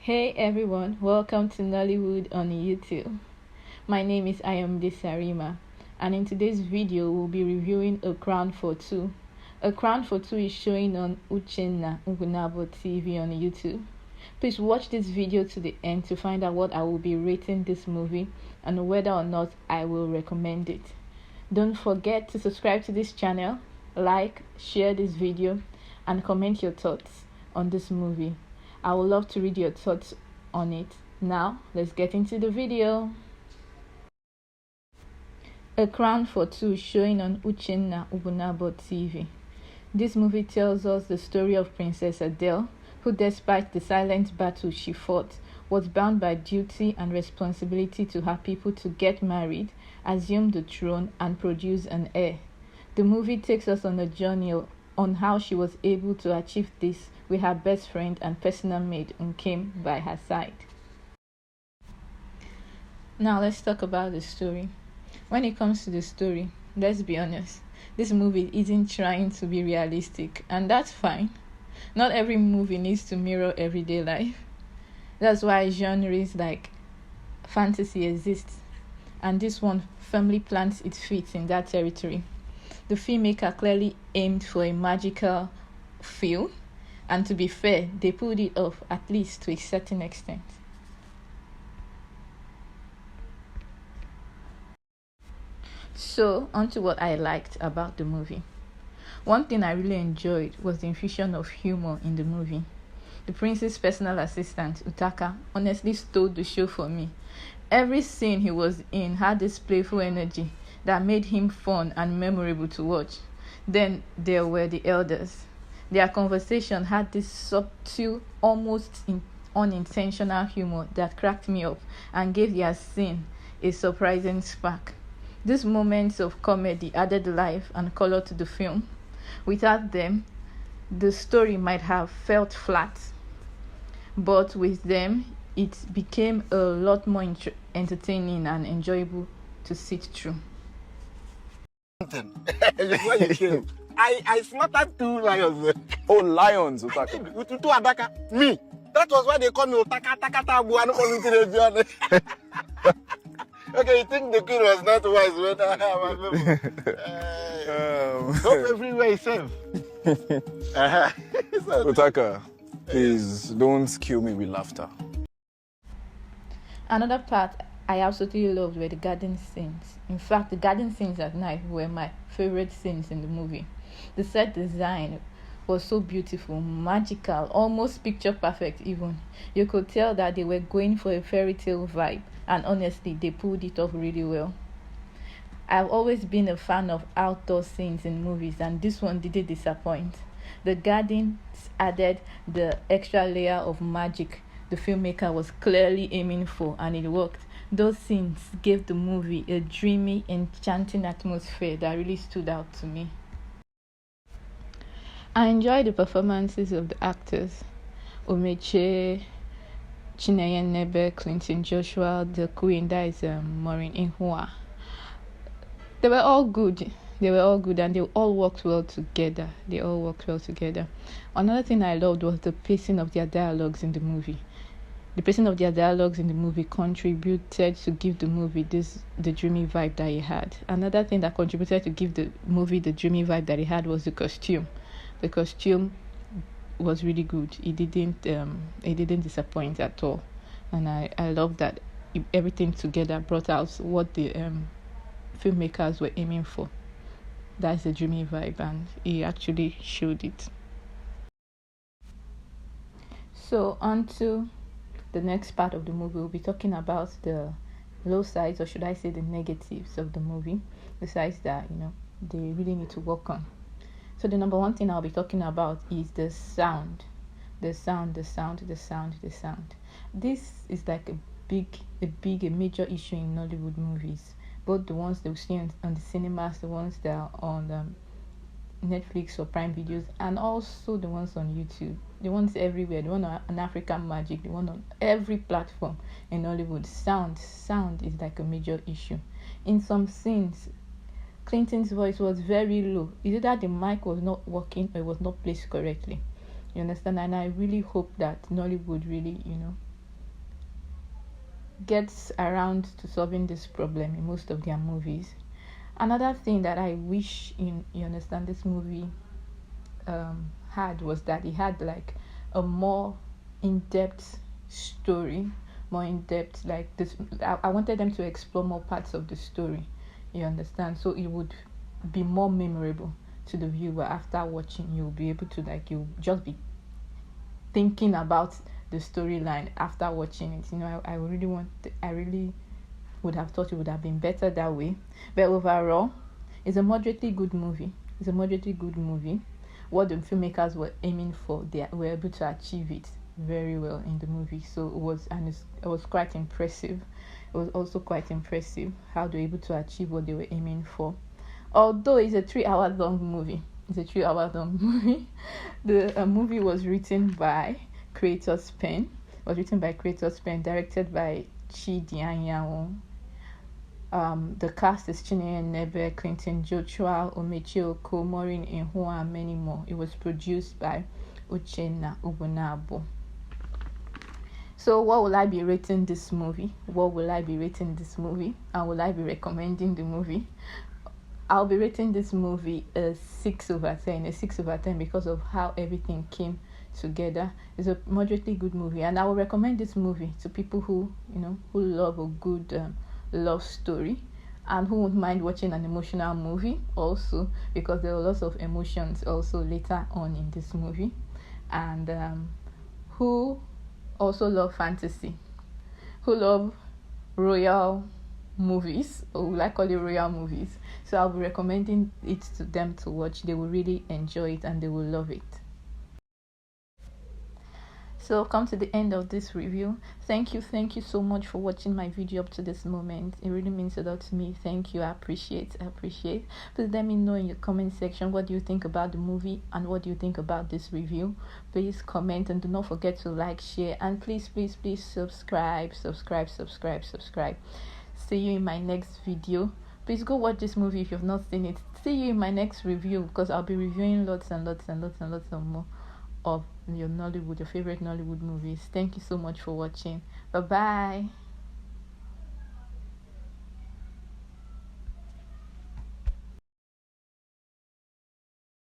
Hey everyone, welcome to Nollywood on YouTube. My name is Ayomide Sarima, and in today's video we'll be reviewing A Crown for Two. A Crown for Two is showing on Uchenna Mbunabo TV on YouTube. Please watch this video to the end to find out what I will be rating this movie and whether or not I will recommend it. Don't forget to subscribe to this channel, like, share this video, and comment your thoughts on this movie. I would love to read your thoughts on it. Now, let's get into the video. A Crown for Two showing on Uchenna Mbunabo TV. This movie tells us the story of Princess Adele, who despite the silent battle she fought, was bound by duty and responsibility to her people to get married, assume the throne, and produce an heir. The movie takes us on a journey on how she was able to achieve this with her best friend and personal maid Nkem by her side. Now let's talk about the story. When it comes to the story, let's be honest, this movie isn't trying to be realistic, and that's fine. Not every movie needs to mirror everyday life. That's why genres like fantasy exist, and this one firmly plants its feet in that territory. The filmmaker clearly aimed for a magical feel, and to be fair, they pulled it off, at least to a certain extent. So, on to what I liked about the movie. One thing I really enjoyed was the infusion of humor in the movie. The prince's personal assistant, Utaka, honestly stole the show for me. Every scene he was in had this playful energy that made him fun and memorable to watch. Then there were the elders. Their conversation had this subtle, almost unintentional humor that cracked me up and gave their scene a surprising spark. These moments of comedy added life and color to the film. Without them, the story might have felt flat, but with them, it became a lot more entertaining and enjoyable to sit through. Before you came, I slaughtered 2 lions. Oh, lions, Utaka. With 2 Adaka. Me. That was why they call me Utaka Tabu. I don't want to be honest. Okay, you think the queen was not wise when hope everywhere is safe. Utaka, please don't kill me with laughter. Another part I absolutely loved were the garden scenes. In fact, the garden scenes at night were my favorite scenes in the movie. The set design was so beautiful, magical, almost picture perfect even. You could tell that they were going for a fairy tale vibe, and honestly, they pulled it off really well. I've always been a fan of outdoor scenes in movies, and this one didn't disappoint. The gardens added the extra layer of magic the filmmaker was clearly aiming for, and it worked. Those scenes gave the movie a dreamy, enchanting atmosphere that really stood out to me. I enjoyed the performances of the actors. Omeche, Chinenye Nnebe, Clinton Joshua, the queen, that is Maureen Ihua. They were all good, and they all worked well together. Another thing I loved was the pacing of their dialogues in the movie. The pacing of their dialogues in the movie contributed to give the movie the dreamy vibe that it had. Another thing that contributed to give the movie the dreamy vibe that it had was the costume. The costume was really good. It didn't disappoint at all, and I love that everything together brought out what the filmmakers were aiming for. That's the dreamy vibe, and he actually showed it. So on to the next part of the movie. We'll be talking about the low sides, or should I say the negatives of the movie, the sides that they really need to work on. So the number one thing I'll be talking about is the sound. The sound. This is like a major issue in Nollywood movies, both the ones that we see on the cinemas, the ones that are on Netflix or Prime Videos, and also the ones on YouTube, the ones everywhere, the one on African Magic, the one on every platform in Hollywood. Sound is like a major issue. In some scenes, Clinton's voice was very low. Is it that the mic was not working or it was not placed correctly? You understand? And I really hope that Nollywood really, gets around to solving this problem in most of their movies. Another thing that I wish you understand this movie had was that it had like a more in-depth story, more in-depth like this. I wanted them to explore more parts of the story, you understand, so it would be more memorable to the viewer. After watching, you'll be able to like, you'll just be thinking about the storyline after watching it. I really would have thought it would have been better that way. But overall, it's a moderately good movie. What the filmmakers were aiming for, they were able to achieve it very well in the movie. So it was quite impressive. It was also quite impressive how they were able to achieve what they were aiming for. Although it's a 3-hour long movie. The movie was written by Creator's Pen. Directed by Chinenye. The cast is Chinenye Nnebe, Clinton Joshua, Omeche Oko, Maureen Ihua, and many more. It was produced by Uchenna Mbunabo. So what will I be rating this movie? And will I be recommending the movie? I'll be rating this movie a 6/10 because of how everything came together. It's a moderately good movie, and I will recommend this movie to people who love a good love story, and who won't mind watching an emotional movie also, because there are lots of emotions also later on in this movie, and who also love fantasy, who love royal movies, or would I call it royal movies. So I'll be recommending it to them to watch. They will really enjoy it and they will love it. So I've come to the end of this review. Thank you so much for watching my video up to this moment. It really means a lot to me. Thank you. I appreciate. Please let me know in your comment section what do you think about the movie and what do you think about this review. Please comment, and do not forget to like, share, and please subscribe. See you in my next video. Please go watch this movie if you've not seen it. See you in my next review, because I'll be reviewing lots and lots more of your favorite Nollywood movies. Thank you so much for watching. Bye bye.